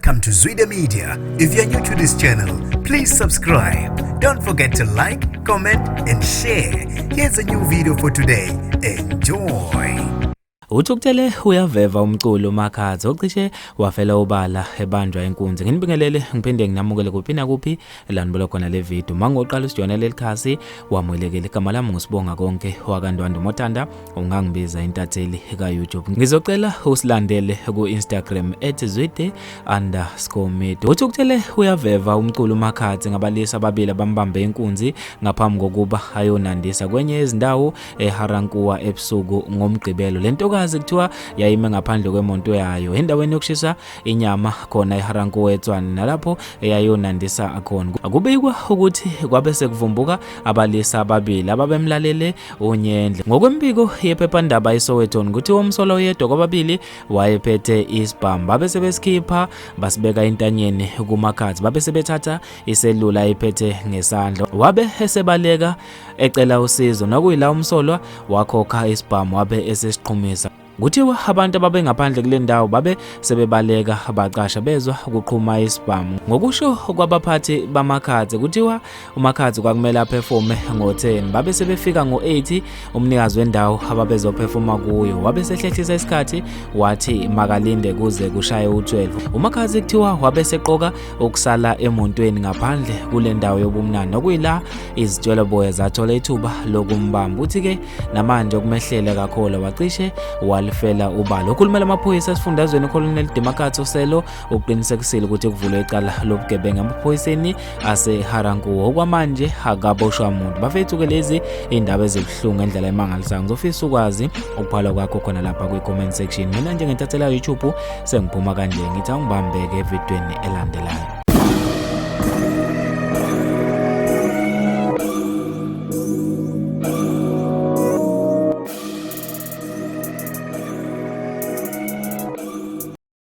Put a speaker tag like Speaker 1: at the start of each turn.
Speaker 1: Welcome to Zwide Media. If you're new to this channel, please subscribe. Don't forget to like, comment and share. Here's a new video for today. Enjoy.
Speaker 2: Uthukuthele uyaveva umculo uMakhadzi ocishe wafela ubala ebanjwa inkunzi. Nginibingelele ngiphinde nginamukele kuphi na kuphi la nibona khona le video. Mangoqala usijona lelikhasi wamwelekele igama lami ngusibonga konke wakandwanda uMothanda ungangibiza intatheli ka YouTube. Ngizocela usilandele ku Instagram @zwide_media. Uthukuthele uyaveva umculo uMakhadzi ngabalisa ababili abambambe inkunzi ngaphambi kokuba ayonandisa kwenye izindawo eHarankuwa ebusuku ngomgqibelo. Lento kuthiwa yayime ngaphandle kwemonto yayo endaweni yokushisa inyama khona eHarankuwa eTshwane nalapho eyayonandisa khona. Akubikwa ukuthi kwabe sekuvumbuka abalisa ababili ababemlalele uNyendle. Ngokwembiko yephephandaba iSoweto kuthiwa umsolo oyedwa kwababili wayephethe isibhamu babe sebesikipha basibeka intanyeni kuMakhadzi babe sebethatha iselula iphethe ngesandla wabe esebaleka ecela usizo nokuyila umsolwa wakhokha isibhamu wabe esesiqhumisa. Kuthiwa abantu ababengaphandle kule ndawo babe sebebaleka baqasha bezwa ukuqhuma isibhamu. Ngokusho kwabaphathi baMakhadzi kuthiwa uMakhadzi kwakumele aperforme ngo-10 babe sebefika ngo-8 umnikazi wendawo ababezoperforma kuyo wabe sehlehlisa isikhathi wathi makalinde kuze kushaye u-12. uMakhadzi kuthiwa wabe seqoka ukusala emontweni ngaphandle kule ndawo yobumnandi nokuyila izitshelo boya zathola ithuba lokumbamba. Uthi-ke namanje okumehlela kakhulu wacishe wafela ubala. Ukhulumela amaphoyisa esifundazweni uColonel Demakatso uqinisekisile ukuthi kuvulwe icala lobugebengu emaphoyiseni aseHarankuwa. Okwamanje akaboshwa umuntu. Bafethu-ke lezi indaba ezibuhlungu ngendlela emangalisayo. Ngizofisa ukwazi ukuphala kwakho khona lapha kwi-comment section. Mina nje ngentathelwa YouTube sengiphuma kanje ngithi angibambeke evidweni elandelayo.